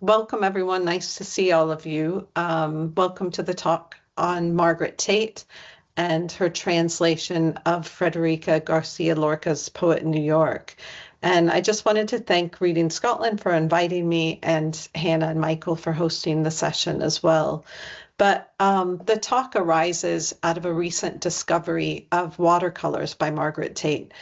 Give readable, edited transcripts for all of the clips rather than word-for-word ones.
Welcome, everyone. Nice to see all of you. Welcome to the talk on Margaret Tait and her translation of Frederica Garcia Lorca's Poet in New York. And I just wanted to thank Reading Scotland for inviting me, and Hannah and Michael for hosting the session as well. But the talk arises out of a recent discovery of watercolors by Margaret Tait.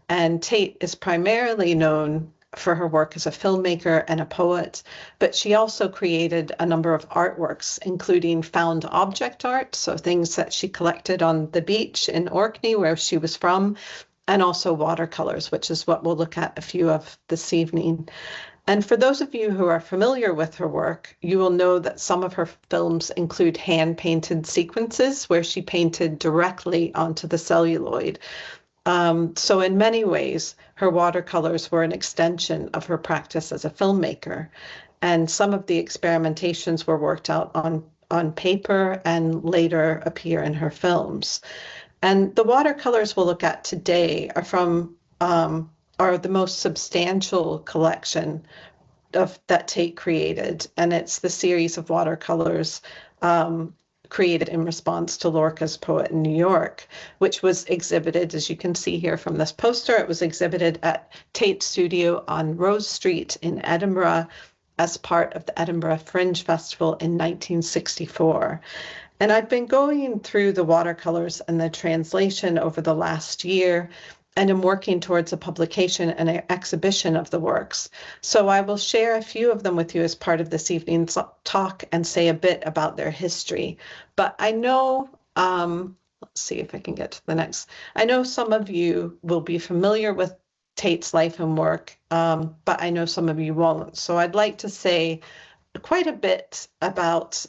And Tait is primarily known for her work as a filmmaker and a poet, but she also created a number of artworks, including found object art, so things that she collected on the beach in Orkney, where she was from, and also watercolors, which is what we'll look at a few of this evening. And for those of you who are familiar with her work, you will know that some of her films include hand-painted sequences where she painted directly onto the celluloid. So in many ways, her watercolors were an extension of her practice as a filmmaker. And some of the experimentations were worked out on paper and later appear in her films. And the watercolors we'll look at today are the most substantial collection that Tait created. And it's the series of watercolors created in response to Lorca's Poet in New York, which was exhibited, as you can see here from this poster, it was exhibited at Tait Studio on Rose Street in Edinburgh as part of the Edinburgh Fringe Festival in 1964. And I've been going through the watercolors and the translation over the last year, and am working towards a publication and an exhibition of the works. So I will share a few of them with you as part of this evening's talk and say a bit about their history. But I know, let's see if I can get to the next. I know some of you will be familiar with Tait's life and work, but I know some of you won't. So I'd like to say quite a bit about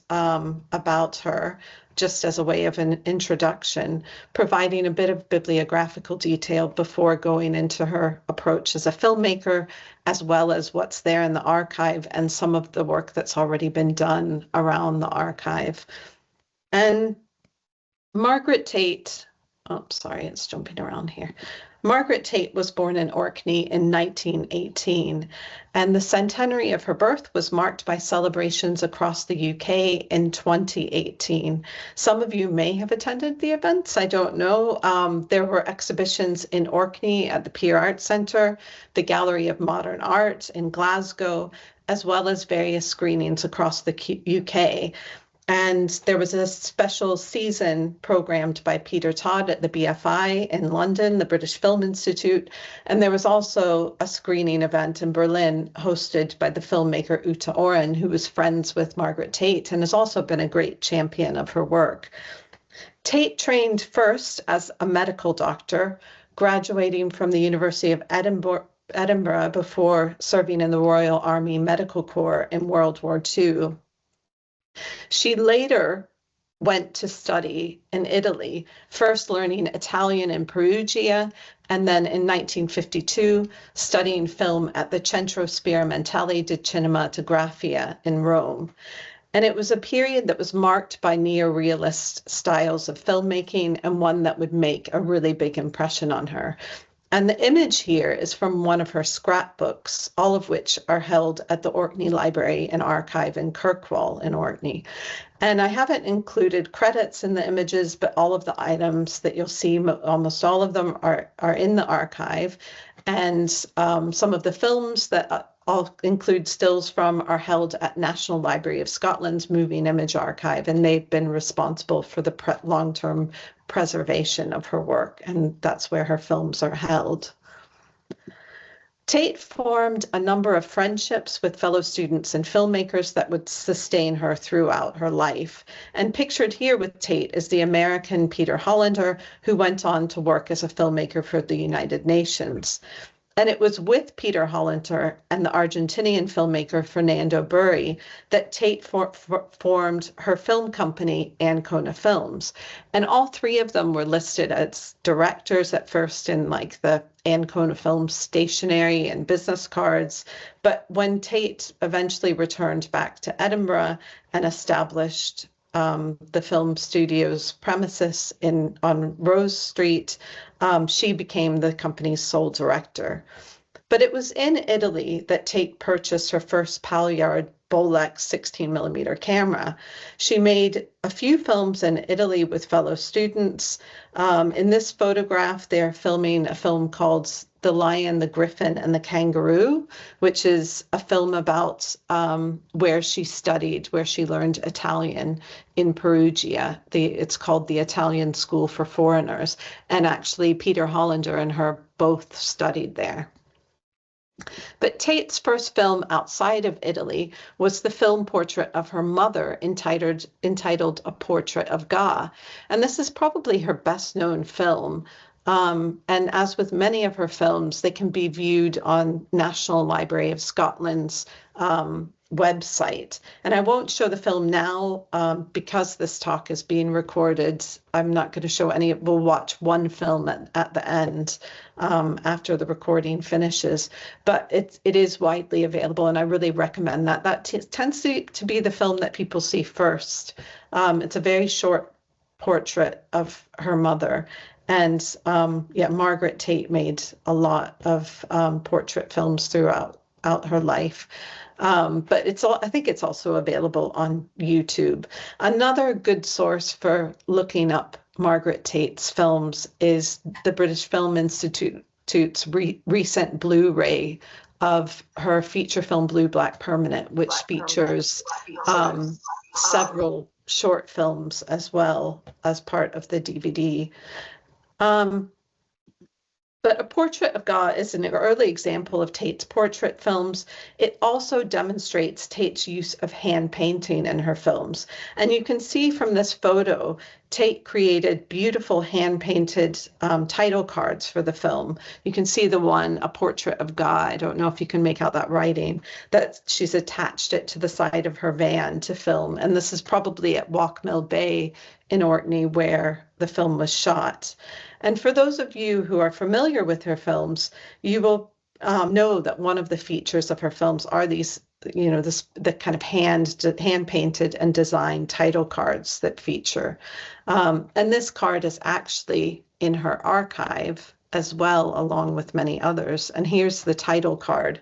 her, just as a way of an introduction, providing a bit of bibliographical detail before going into her approach as a filmmaker, as well as what's there in the archive and some of the work that's already been done around the archive. And Margaret Tait, oh, sorry, it's jumping around here. Margaret Tait was born in Orkney in 1918, and the centenary of her birth was marked by celebrations across the UK in 2018. Some of you may have attended the events, I don't know. There were exhibitions in Orkney at the Peer Arts Centre, the Gallery of Modern Art in Glasgow, as well as various screenings across the UK. And there was a special season programmed by Peter Todd at the BFI in London, the British Film Institute. And there was also a screening event in Berlin hosted by the filmmaker Uta Oren, who was friends with Margaret Tait and has also been a great champion of her work. Tait trained first as a medical doctor, graduating from the University of Edinburgh before serving in the Royal Army Medical Corps in World War II. She later went to study in Italy, first learning Italian in Perugia, and then in 1952, studying film at the Centro Sperimentale di Cinematografia in Rome. And it was a period that was marked by neorealist styles of filmmaking, and one that would make a really big impression on her. And the image here is from one of her scrapbooks, all of which are held at the Orkney Library and Archive in Kirkwall in Orkney. And I haven't included credits in the images, but all of the items that you'll see, almost all of them are in the archive. And some of the films that I'll include stills from are held at National Library of Scotland's Moving Image Archive, and they've been responsible for the long-term preservation of her work, and that's where her films are held. Tait formed a number of friendships with fellow students and filmmakers that would sustain her throughout her life. And pictured here with Tait is the American Peter Hollander, who went on to work as a filmmaker for the United Nations. And it was with Peter Hollander and the Argentinian filmmaker Fernando Burri that Tait formed her film company, Ancona Films. And all three of them were listed as directors at first in like the Ancona Films stationery and business cards. But when Tait eventually returned back to Edinburgh and established the film studio's premises on Rose Street, she became the company's sole director. But it was in Italy that Tait purchased her first Pagliard Bolex 16mm camera. She made a few films in Italy with fellow students. In this photograph, they're filming a film called The Lion, the Griffin, and the Kangaroo, which is a film about where she studied, where she learned Italian in Perugia. It's called the Italian School for Foreigners. And actually, Peter Hollander and her both studied there. But Tait's first film outside of Italy was the film portrait of her mother entitled A Portrait of Ga. And this is probably her best known film. And as with many of her films, they can be viewed on National Library of Scotland's website. And I won't show the film now because this talk is being recorded. I'm not going to show any. We'll watch one film at the end after the recording finishes. But it is widely available, and I really recommend that. That tends to be the film that people see first. It's a very short portrait of her mother. And yeah, Margaret Tait made a lot of portrait films throughout her life. But I think it's also available on YouTube. Another good source for looking up Margaret Tait's films is the British Film Institute's recent Blu-ray of her feature film Blue Black Permanent, which features several short films as well as part of the DVD. But A Portrait of Ga is an early example of Tait's portrait films. It also demonstrates Tait's use of hand painting in her films. And you can see from this photo, Tait created beautiful hand-painted title cards for the film. You can see the one, A Portrait of Ga. I don't know if you can make out that writing, that she's attached it to the side of her van to film. And this is probably at Walkmill Bay in Orkney where the film was shot. And for those of you who are familiar with her films, you will know that one of the features of her films are these, the kind of hand painted and designed title cards that feature. And this card is actually in her archive as well, along with many others. And here's the title card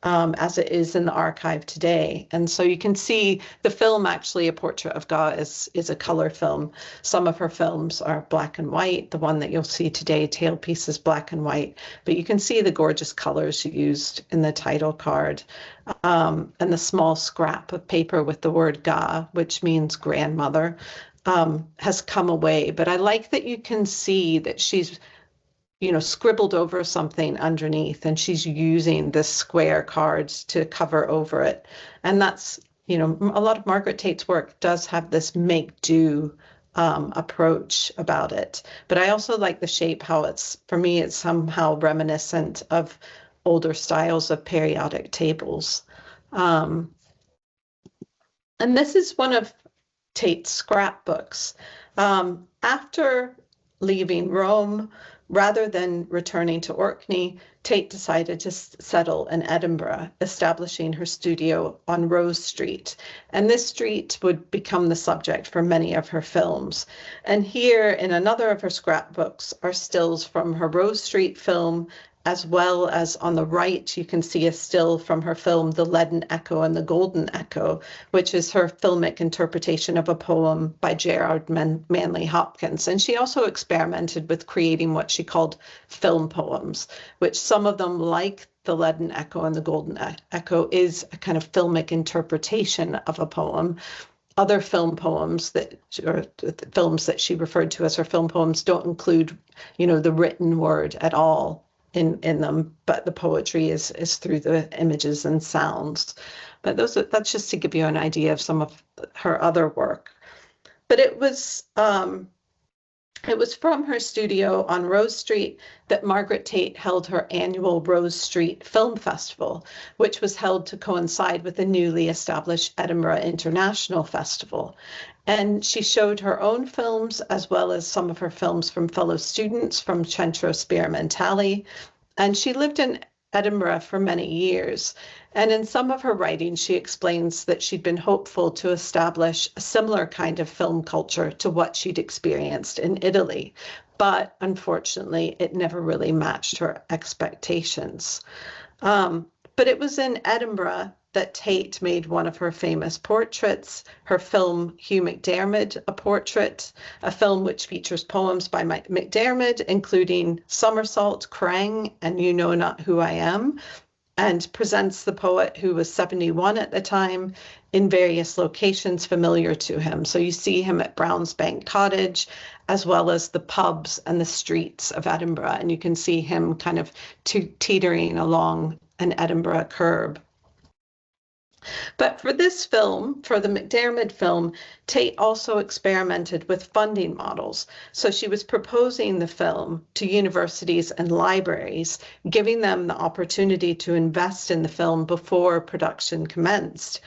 as it is in the archive today. And so you can see the film, actually, A Portrait of Ga is a color film. Some of her films are black and white. The one that you'll see today, Tailpiece, is black and white. But you can see the gorgeous colors used in the title card and the small scrap of paper with the word Ga, which means grandmother, has come away. But I like that you can see that she's scribbled over something underneath, and she's using this square cards to cover over it. And that's, a lot of Margaret Tait's work does have this make do approach about it. But I also like the shape, how for me, it's somehow reminiscent of older styles of periodic tables. And this is one of Tait's scrapbooks. After leaving Rome, rather than returning to Orkney, Tait decided to settle in Edinburgh, establishing her studio on Rose Street. And this street would become the subject for many of her films. And here in another of her scrapbooks are stills from her Rose Street film, as well as on the right, you can see a still from her film, The Leaden Echo and the Golden Echo, which is her filmic interpretation of a poem by Gerard Manley Hopkins. And she also experimented with creating what she called film poems, which some of them, like The Leaden Echo and the Golden Echo, is a kind of filmic interpretation of a poem. Other film poems or films that she referred to as her film poems don't include, the written word at all in them, but the poetry is through the images and sounds. But that's just to give you an idea of some of her other work. But it was from her studio on Rose Street that Margaret Tait held her annual Rose Street Film Festival, which was held to coincide with the newly established Edinburgh International Festival. And she showed her own films, as well as some of her films from fellow students from Centro Sperimentale. And she lived in Edinburgh for many years. And in some of her writings, she explains that she'd been hopeful to establish a similar kind of film culture to what she'd experienced in Italy. But unfortunately, it never really matched her expectations. But it was in Edinburgh that Tait made one of her famous portraits, her film Hugh McDiarmid, A Portrait, a film which features poems by McDiarmid, including Somersault, Crang, and You Know Not Who I Am, and presents the poet, who was 71 at the time, in various locations familiar to him. So you see him at Brownsbank Cottage, as well as the pubs and the streets of Edinburgh, and you can see him kind of teetering along an Edinburgh curb. But for this film, for the McDiarmid film, Tait also experimented with funding models. So she was proposing the film to universities and libraries, giving them the opportunity to invest in the film before production commenced.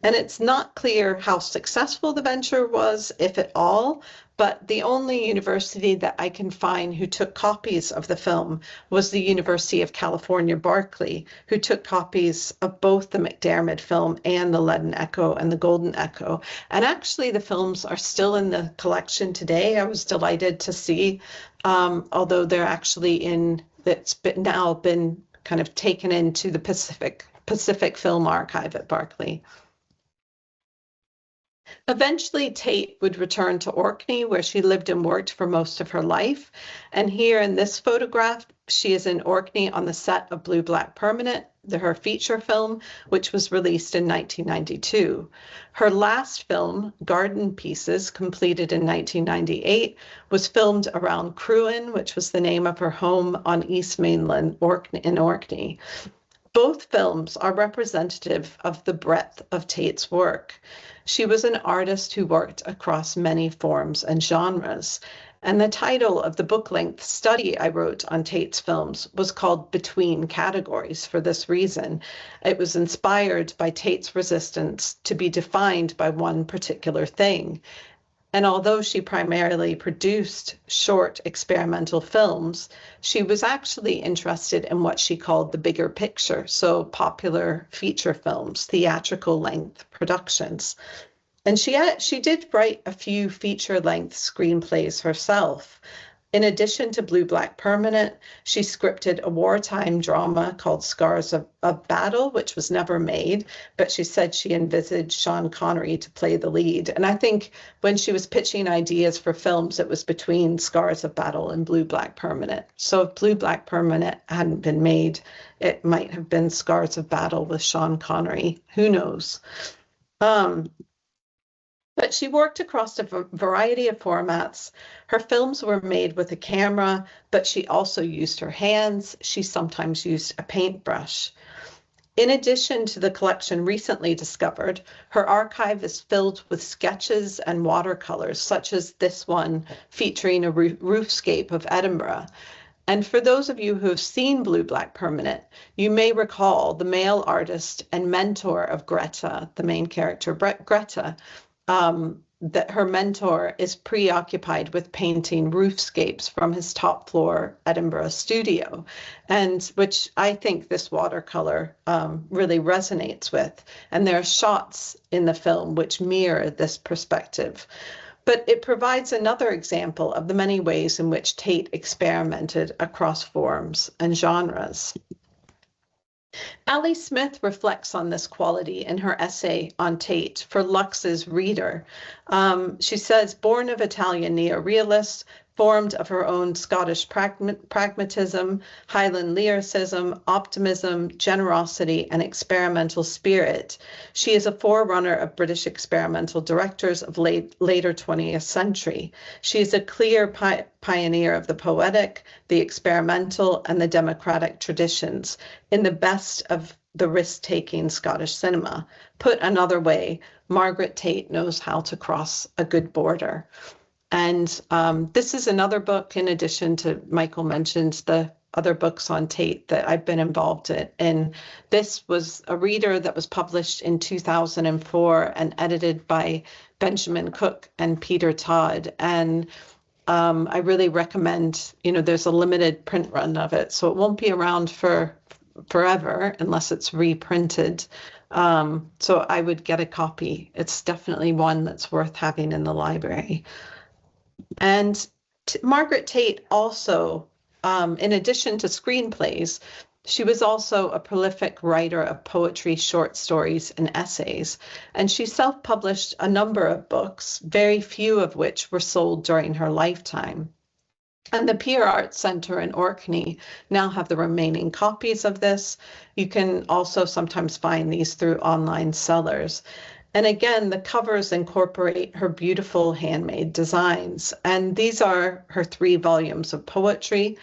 And it's not clear how successful the venture was, if at all, but the only university that I can find who took copies of the film was the University of California, Berkeley, who took copies of both the McDiarmid film and the Leaden Echo and the Golden Echo. And actually, the films are still in the collection today. I was delighted to see, although they're actually it's now been kind of taken into the Pacific Film Archive at Berkeley. Eventually, Tait would return to Orkney, where she lived and worked for most of her life. And here in this photograph, she is in Orkney on the set of Blue Black Permanent, her feature film, which was released in 1992. Her last film, Garden Pieces, completed in 1998, was filmed around Crewin, which was the name of her home on East Mainland in Orkney. Both films are representative of the breadth of Tait's work. She was an artist who worked across many forms and genres. And the title of the book-length study I wrote on Tait's films was called Between Categories for this reason. It was inspired by Tait's resistance to be defined by one particular thing. And although she primarily produced short experimental films, she was actually interested in what she called the bigger picture, so popular feature films, theatrical length productions. And she did write a few feature-length screenplays herself. In addition to Blue Black Permanent, she scripted a wartime drama called Scars of Battle, which was never made, but she said she envisaged Sean Connery to play the lead. And I think when she was pitching ideas for films, it was between Scars of Battle and Blue Black Permanent. So if Blue Black Permanent hadn't been made, it might have been Scars of Battle with Sean Connery. Who knows? But she worked across a variety of formats. Her films were made with a camera, but she also used her hands. She sometimes used a paintbrush. In addition to the collection recently discovered, her archive is filled with sketches and watercolors, such as this one featuring a roofscape of Edinburgh. And for those of you who have seen Blue Black Permanent, you may recall the male artist and mentor of Greta, the main character, Greta, that her mentor is preoccupied with painting roofscapes from his top floor Edinburgh studio, and which I think this watercolor really resonates with. And there are shots in the film which mirror this perspective. But it provides another example of the many ways in which Tait experimented across forms and genres. Ali Smith reflects on this quality in her essay on Tait for Lux's Reader. She says, born of Italian neorealists, formed of her own Scottish pragmatism, Highland lyricism, optimism, generosity, and experimental spirit, she is a forerunner of British experimental directors of later 20th century. She is a clear pioneer of the poetic, the experimental, and the democratic traditions in the best of the risk-taking Scottish cinema. Put another way, Margaret Tait knows how to cross a good border. And this is another book, in addition to Michael mentioned the other books on Tait that I've been involved in. And this was a reader that was published in 2004 and edited by Benjamin Cook and Peter Todd. And I really recommend, there's a limited print run of it, so it won't be around for forever unless it's reprinted. So I would get a copy. It's definitely one that's worth having in the library. And Margaret Tait also, in addition to screenplays, She was also a prolific writer of poetry, short stories, and essays, and she self-published a number of books, very few of which were sold during her lifetime. And the Peer Arts Centre in Orkney now have the remaining copies of this. You can also sometimes find these through online sellers. And again, the covers incorporate her beautiful handmade designs. And these are her 3 volumes of poetry.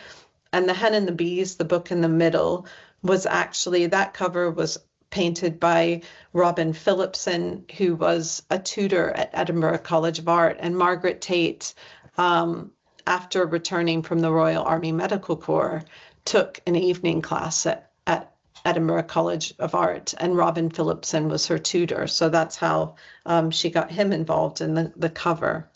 And The Hen and the Bees, the book in the middle, was actually, that cover was painted by Robin Phillipson, who was a tutor at Edinburgh College of Art. And Margaret Tait, after returning from the Royal Army Medical Corps, took an evening class at Edinburgh College of Art, and Robin Phillipson was her tutor. So that's how she got him involved in the cover.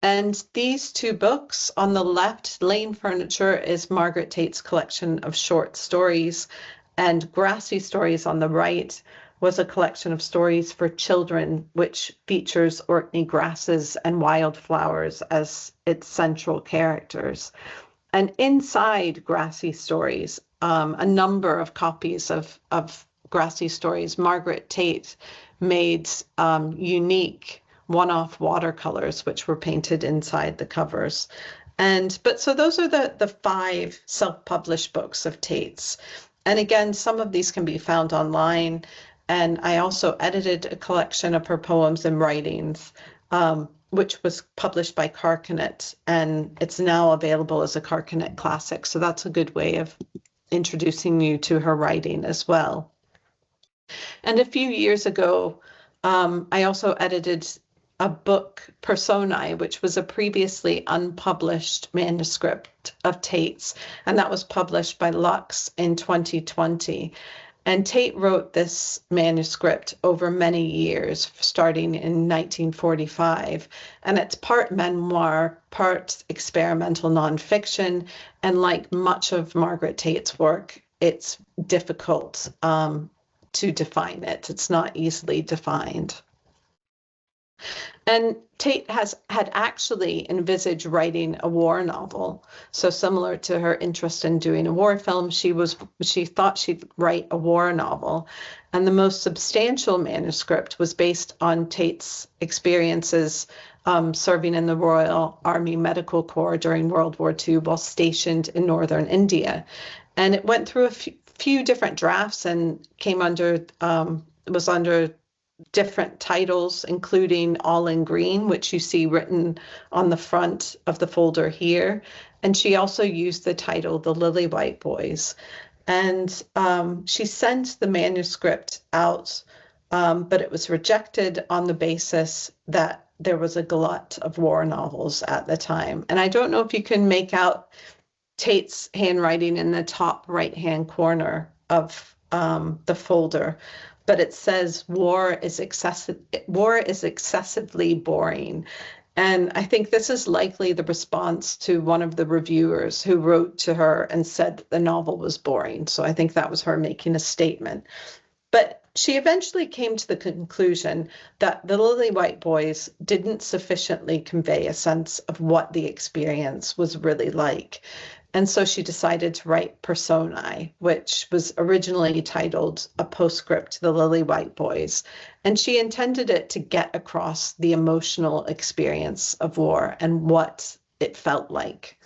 And these 2 books, on the left, Lane Furniture, is Margaret Tait's collection of short stories, and Grassy Stories on the right was a collection of stories for children, which features Orkney grasses and wildflowers as its central characters. And inside Grassy Stories, a number of copies of Grassy Stories, Margaret Tait made unique one-off watercolors, which were painted inside the covers. But so those are the 5 self-published books of Tait's. And again, some of these can be found online. And I also edited a collection of her poems and writings, which was published by Carcanet, and it's now available as a Carcanet Classic. So that's a good way of introducing you to her writing as well. And a few years ago, I also edited a book, Personae, which was a previously unpublished manuscript of Tait's, and that was published by Lux in 2020. And Tait wrote this manuscript over many years, starting in 1945. And it's part memoir, part experimental nonfiction. And like much of Margaret Tait's work, it's difficult to define it. It's not easily defined. And Tait had actually envisaged writing a war novel. So similar to her interest in doing a war film, she thought she'd write a war novel. And the most substantial manuscript was based on Tait's experiences serving in the Royal Army Medical Corps during World War II while stationed in northern India. And it went through a few different drafts and was under different titles, including All in Green, which you see written on the front of the folder here. And she also used the title The Lily White Boys. And she sent the manuscript out, but it was rejected on the basis that there was a glut of war novels at the time. And I don't know if you can make out Tait's handwriting in the top right-hand corner of the folder, but it says war is excessively boring. And I think this is likely the response to one of the reviewers who wrote to her and said that the novel was boring. So I think that was her making a statement. But she eventually came to the conclusion that The Lily White Boys didn't sufficiently convey a sense of what the experience was really like. And so she decided to write Personae, which was originally titled A Postscript to the Lily White Boys. And she intended it to get across the emotional experience of war and what it felt like.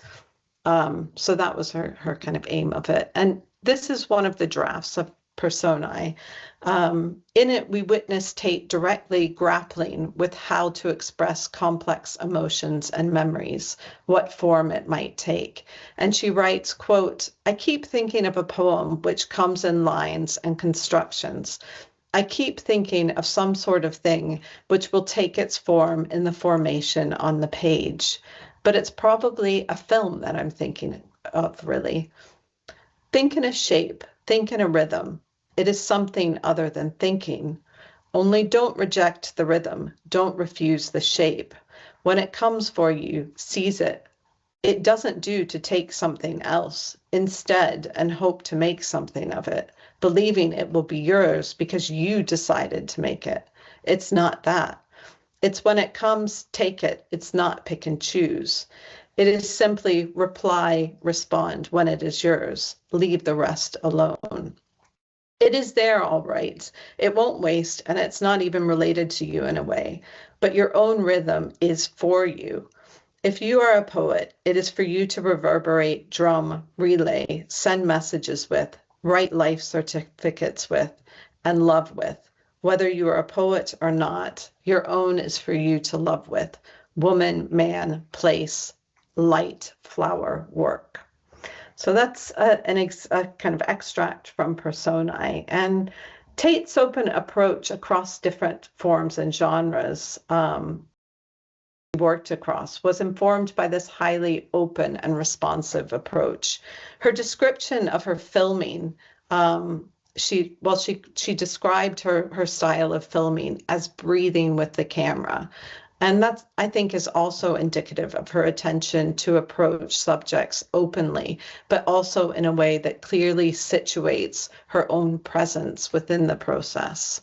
So that was her kind of aim of it. And this is one of the drafts of Personae. In it, we witness Tait directly grappling with how to express complex emotions and memories, what form it might take. And she writes, quote, "I keep thinking of a poem which comes in lines and constructions. I keep thinking of some sort of thing which will take its form in the formation on the page. But it's probably a film that I'm thinking of, really. Think in a shape, think in a rhythm. It is something other than thinking. Only don't reject the rhythm. Don't refuse the shape. When it comes for you, seize it. It doesn't do to take something else instead and hope to make something of it, believing it will be yours because you decided to make it. It's not that. It's when it comes, take it. It's not pick and choose. It is simply reply, respond when it is yours. Leave the rest alone. It is there, all right. It won't waste, and it's not even related to you in a way. But your own rhythm is for you. If you are a poet, it is for you to reverberate, drum, relay, send messages with, write life certificates with, and love with. Whether you are a poet or not, your own is for you to love with. Woman, man, place, light, flower, work. So that's a kind of extract from Personae. And Tait's open approach across different forms and genres worked across was informed by this highly open and responsive approach. Her description of her filming, she described her style of filming as breathing with the camera. And that, I think, is also indicative of her attention to approach subjects openly, but also in a way that clearly situates her own presence within the process.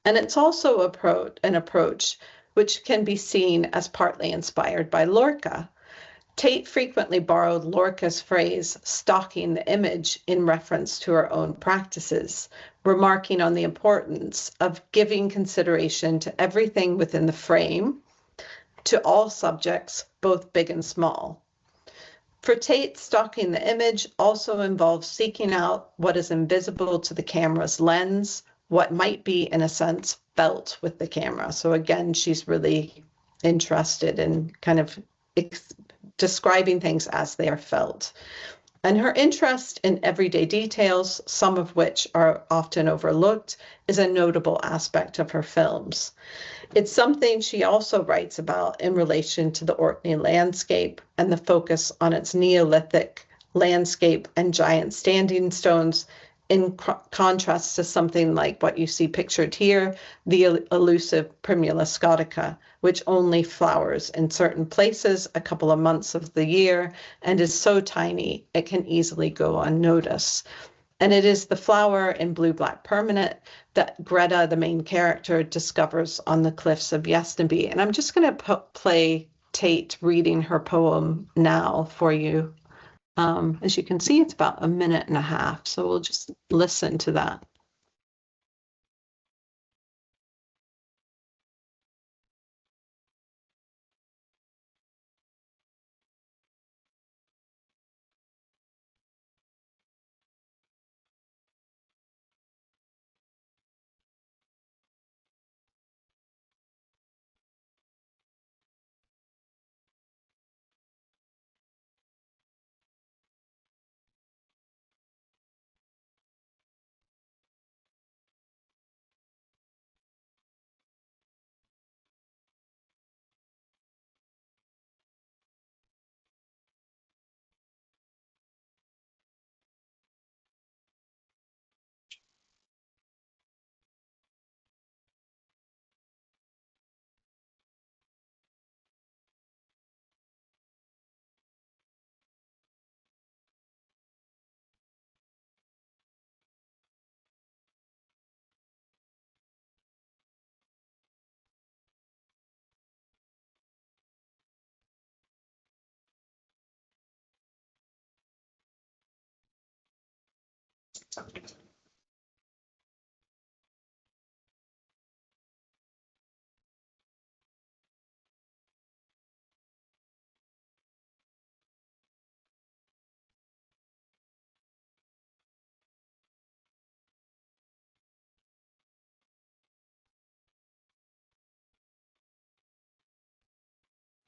And it's also an approach which can be seen as partly inspired by Lorca. Tait frequently borrowed Lorca's phrase, stalking the image, in reference to her own practices, remarking on the importance of giving consideration to everything within the frame, to all subjects, both big and small. For Tait, stalking the image also involves seeking out what is invisible to the camera's lens, what might be, in a sense, felt with the camera. So again, she's really interested in kind of describing things as they are felt. And her interest in everyday details, some of which are often overlooked, is a notable aspect of her films. It's something she also writes about in relation to the Orkney landscape and the focus on its Neolithic landscape and giant standing stones, in contrast to something like what you see pictured here, the elusive Primula scotica, which only flowers in certain places a couple of months of the year and is so tiny it can easily go unnoticed. And it is the flower in blue-black permanent that Greta, the main character, discovers on the cliffs of Yestneby. And I'm just going to play Tait reading her poem now for you. As you can see, it's about 1.5 minutes, so we'll just listen to that.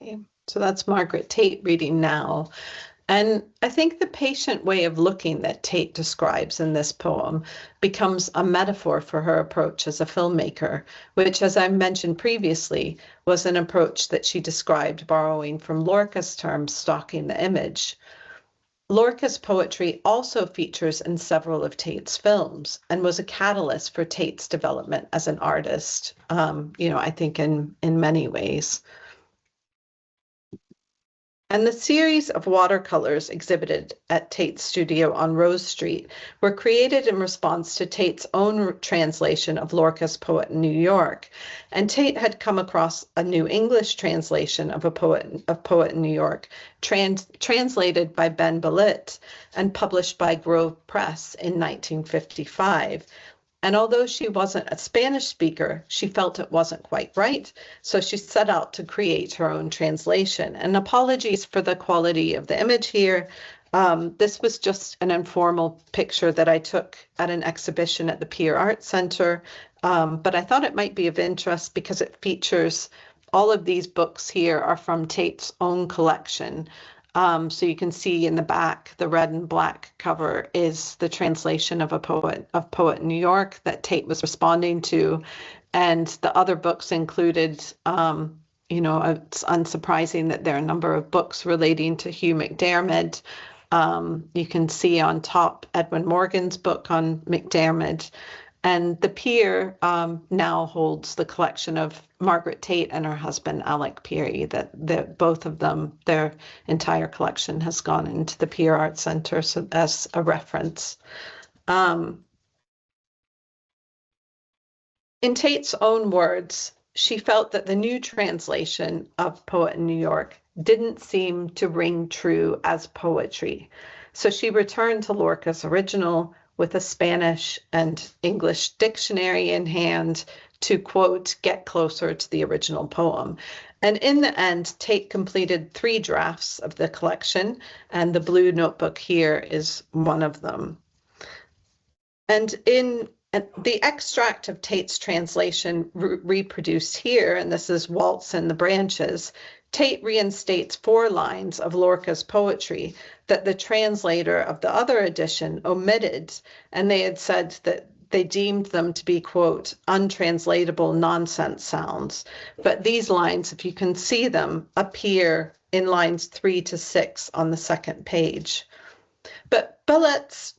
Okay, so that's Margaret Tait reading now. And I think the patient way of looking that Tait describes in this poem becomes a metaphor for her approach as a filmmaker, which, as I mentioned previously, was an approach that she described borrowing from Lorca's term, stalking the image. Lorca's poetry also features in several of Tait's films and was a catalyst for Tait's development as an artist, I think in many ways. And the series of watercolors exhibited at Tait's studio on Rose Street were created in response to Tait's own translation of Lorca's Poet in New York. And Tait had come across a new English translation of Poet in New York, translated by Ben Billet and published by Grove Press in 1955. And although she wasn't a Spanish speaker, she felt it wasn't quite right, so she set out to create her own translation. And apologies for the quality of the image here. This was just an informal picture that I took at an exhibition at the Pier Art Center, but I thought it might be of interest because it features all of these books here are from Tait's own collection. So you can see in the back, the red and black cover is the translation of Poet in New York that Tait was responding to. And the other books included, it's unsurprising that there are a number of books relating to Hugh McDiarmid. You can see on top Edwin Morgan's book on McDiarmid. And the Pier now holds the collection of Margaret Tait and her husband, Alec Peary, that both of them, their entire collection has gone into the Pier Art Center as a reference. In Tait's own words, she felt that the new translation of Poet in New York didn't seem to ring true as poetry. So she returned to Lorca's original with a Spanish and English dictionary in hand to, quote, get closer to the original poem. And in the end, Tait completed 3 drafts of the collection, and the blue notebook here is one of them. And in the extract of Tait's translation reproduced here, and this is Waltz in the Branches, Tait reinstates 4 lines of Lorca's poetry that the translator of the other edition omitted, and they had said that they deemed them to be, quote, untranslatable nonsense sounds. But these lines, if you can see them, appear in lines 3 to 6 on the second page. But Billet's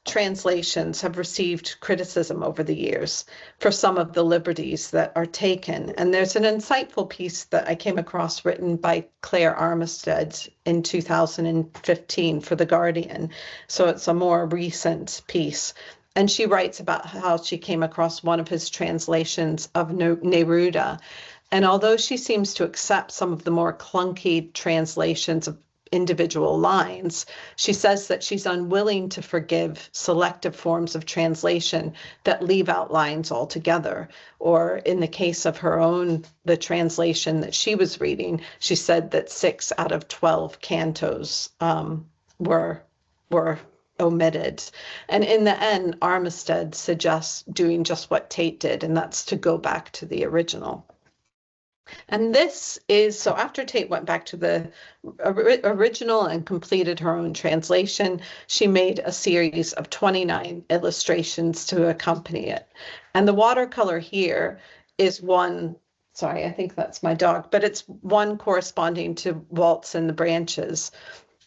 translations have received criticism over the years for some of the liberties that are taken. And there's an insightful piece that I came across written by Claire Armistead in 2015 for The Guardian. So it's a more recent piece. And she writes about how she came across one of his translations of Neruda. And although she seems to accept some of the more clunky translations of individual lines, she says that she's unwilling to forgive selective forms of translation that leave out lines altogether. Or in the case of her own, the translation that she was reading, she said that 6 out of 12 cantos were omitted. And in the end, Armistead suggests doing just what Tait did, and that's to go back to the original. And this is, so after Tait went back to the original and completed her own translation, she made a series of 29 illustrations to accompany it. And the watercolor here is one, sorry, I think that's my dog, but it's one corresponding to Waltz in the Branches.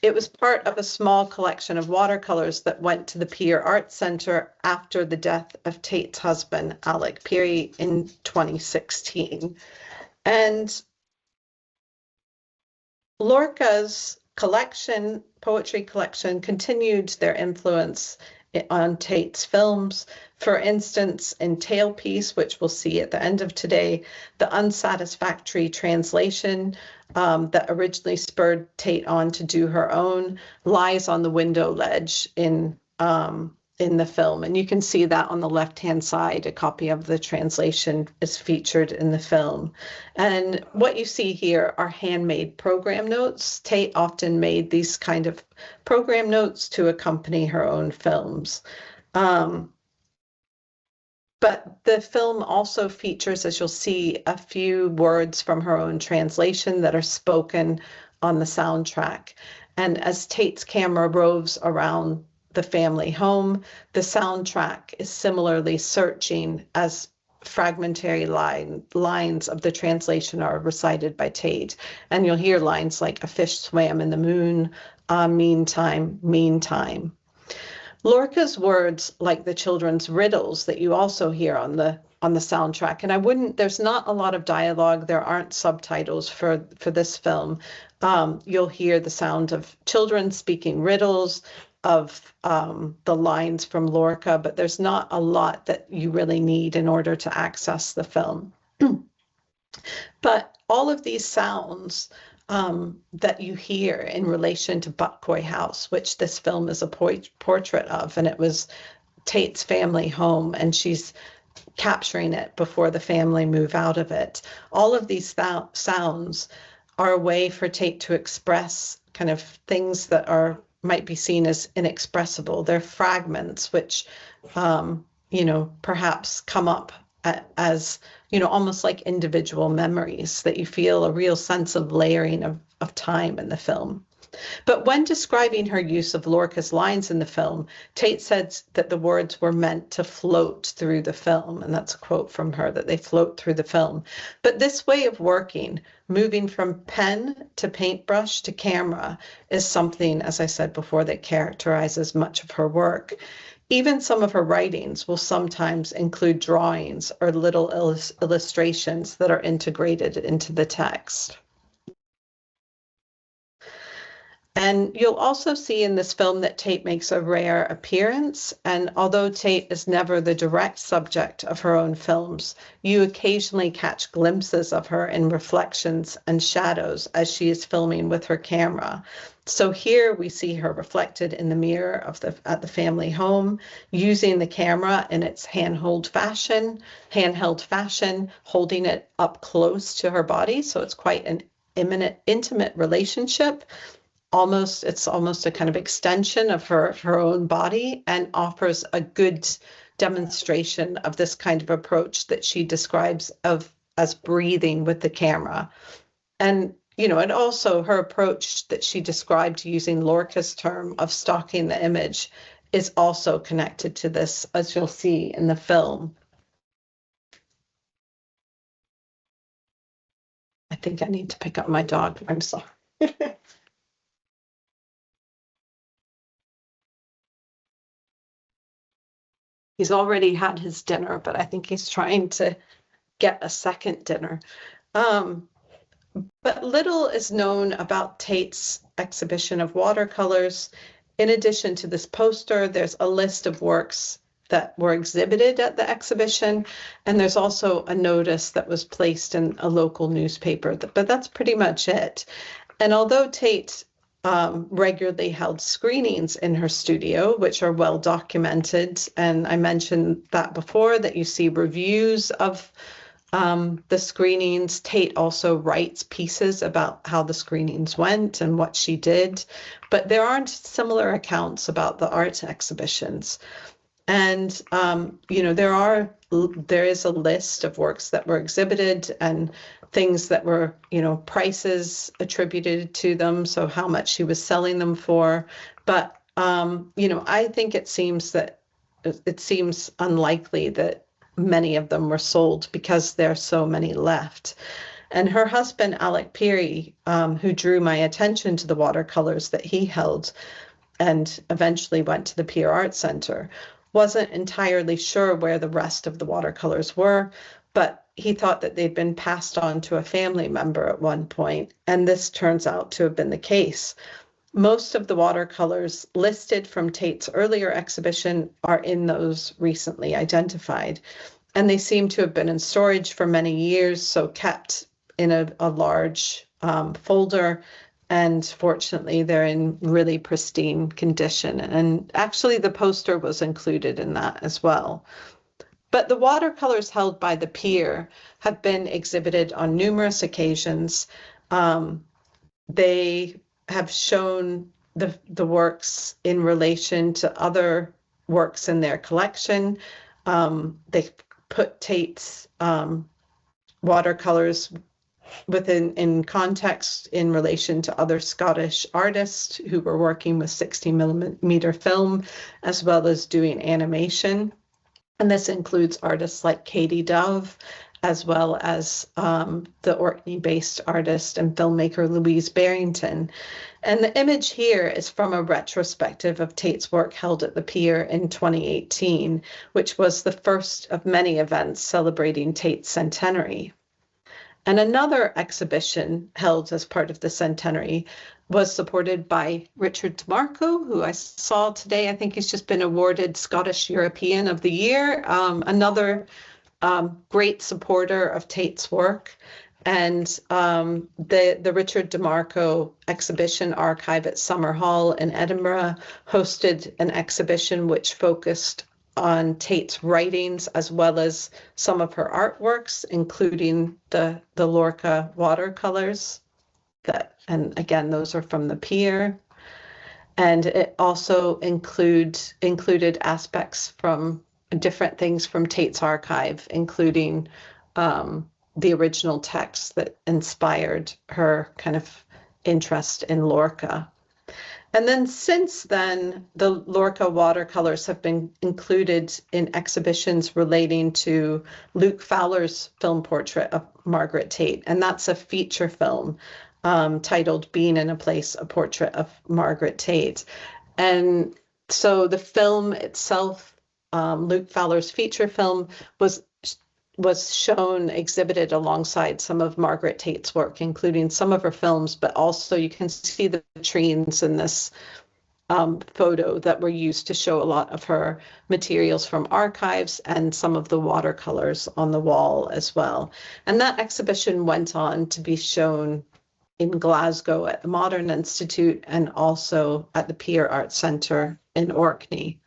It was part of a small collection of watercolors that went to the Pier Art Center after the death of Tait's husband, Alec Peary, in 2016. And Lorca's collection, poetry collection, continued their influence on Tait's films. For instance, in Tailpiece, which we'll see at the end of today, the unsatisfactory translation that originally spurred Tait on to do her own lies on the window ledge in the film. And you can see that on the left-hand side, a copy of the translation is featured in the film. And what you see here are handmade program notes. Tait often made these kind of program notes to accompany her own films. But the film also features, as you'll see, a few words from her own translation that are spoken on the soundtrack. And as Tait's camera roves around the family home, the soundtrack is similarly searching as fragmentary lines of the translation are recited by Tait. And you'll hear lines like, a fish swam in the moon, meantime, meantime. Lorca's words, like the children's riddles that you also hear on the soundtrack, and there's not a lot of dialogue. There aren't subtitles for this film. You'll hear the sound of children speaking riddles, of the lines from Lorca, but there's not a lot that you really need in order to access the film. But all of these sounds that you hear in relation to Buckcoy House, which this film is a portrait of, and it was Tait's family home, and she's capturing it before the family move out of it. All of these sounds are a way for Tait to express kind of things that might be seen as inexpressible. They're fragments which, perhaps come up as, almost like individual memories, that you feel a real sense of layering of time in the film. But when describing her use of Lorca's lines in the film, Tait said that the words were meant to float through the film. And that's a quote from her, that they float through the film. But this way of working, moving from pen to paintbrush to camera, is something, as I said before, that characterizes much of her work. Even some of her writings will sometimes include drawings or little illustrations that are integrated into the text. And you'll also see in this film that Tait makes a rare appearance. And although Tait is never the direct subject of her own films, you occasionally catch glimpses of her in reflections and shadows as she is filming with her camera. So here we see her reflected in the mirror at the family home, using the camera in its handheld fashion, holding it up close to her body. So it's quite an intimate relationship. It's almost a kind of extension of her own body, and offers a good demonstration of this kind of approach that she describes as breathing with the camera. And, and also her approach that she described using Lorca's term of stalking the image is also connected to this, as you'll see in the film. I think I need to pick up my dog. I'm sorry. He's already had his dinner, but I think he's trying to get a second dinner. But little is known about Tait's exhibition of watercolors. In addition to this poster, there's a list of works that were exhibited at the exhibition, and there's also a notice that was placed in a local newspaper, but that's pretty much it. And although Tait regularly held screenings in her studio, which are well documented, and I mentioned that before, that you see reviews of the screenings. Tait also writes pieces about how the screenings went and what she did, but there aren't similar accounts about the art exhibitions. And there is a list of works that were exhibited and things that were, prices attributed to them, so how much she was selling them for. But I think it seems unlikely that many of them were sold, because there are so many left. And her husband, Alec Peary, who drew my attention to the watercolors that he held and eventually went to the Peer Art Center, wasn't entirely sure where the rest of the watercolors were, but he thought that they'd been passed on to a family member at one point, and this turns out to have been the case. Most of the watercolors listed from Tait's earlier exhibition are in those recently identified, and they seem to have been in storage for many years, so kept in a large folder. And fortunately, they're in really pristine condition. And actually, the poster was included in that as well. But the watercolors held by the Peer have been exhibited on numerous occasions. They have shown the works in relation to other works in their collection. They put Tait's watercolors in context in relation to other Scottish artists who were working with 60mm film, as well as doing animation. And this includes artists like Katie Dove as well as the Orkney-based artist and filmmaker Louise Barrington. And the image here is from a retrospective of Tait's work held at the Pier in 2018, which was the first of many events celebrating Tait's centenary. And another exhibition held as part of the centenary was supported by Richard DeMarco, who I saw today. I think he's just been awarded Scottish European of the Year, another great supporter of Tait's work. And the Richard DeMarco exhibition archive at Summer Hall in Edinburgh hosted an exhibition which focused on Tait's writings as well as some of her artworks, including the Lorca watercolors. And again, those are from the Pier. And it also included aspects from different things from Tait's archive, including the original text that inspired her kind of interest in Lorca. And then since then, the Lorca watercolors have been included in exhibitions relating to Luke Fowler's film Portrait of Margaret Tait. And that's a feature film titled Being in a Place, a Portrait of Margaret Tait. And so the film itself, Luke Fowler's feature film, was shown, exhibited alongside some of Margaret Tait's work, including some of her films, but also you can see the latrines in this photo that were used to show a lot of her materials from archives and some of the watercolors on the wall as well. And that exhibition went on to be shown in Glasgow at the Modern Institute and also at the Pier Art Centre in Orkney.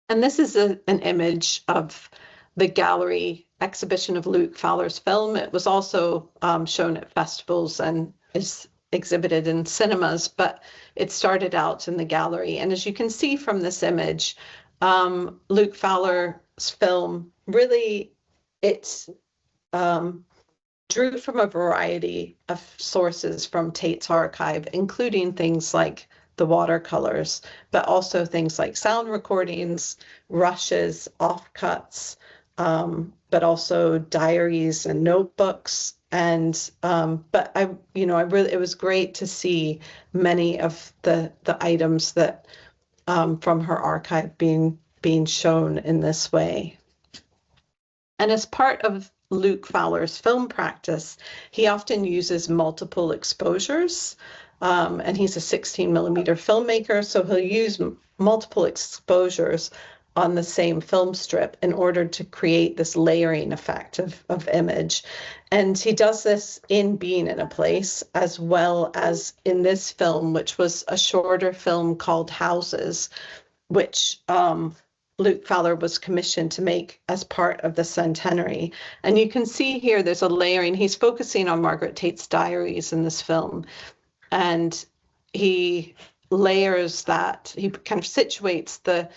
And this is an image of the gallery exhibition of Luke Fowler's film. It was also shown at festivals and is exhibited in cinemas, but it started out in the gallery. And as you can see from this image, Luke Fowler's film really, it's drew from a variety of sources from Tait's archive, including things like the watercolors, but also things like sound recordings, rushes, offcuts, but also diaries and notebooks. And but it was great to see many of the items that from her archive being shown in this way. And as part of Luke Fowler's film practice, he often uses multiple exposures. And he's a 16mm filmmaker, so he'll use multiple exposures on the same film strip in order to create this layering effect of image. And he does this in Being in a Place, as well as in this film, which was a shorter film called Houses, which Luke Fowler was commissioned to make as part of the centenary. And you can see here there's a layering. He's focusing on Margaret Tait's diaries in this film. And he layers that, he kind of situates the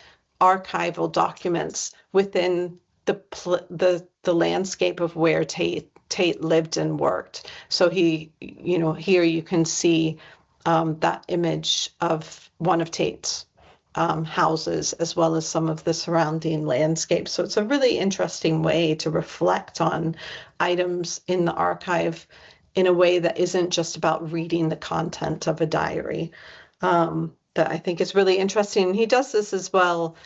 archival documents within the landscape of where Tait lived and worked. So he, here you can see that image of one of Tait's houses, as well as some of the surrounding landscape. So it's a really interesting way to reflect on items in the archive in a way that isn't just about reading the content of a diary. That I think is really interesting. He does this as well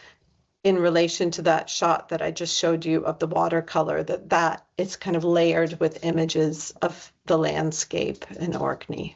in relation to that shot that I just showed you of the watercolor, that is kind of layered with images of the landscape in Orkney.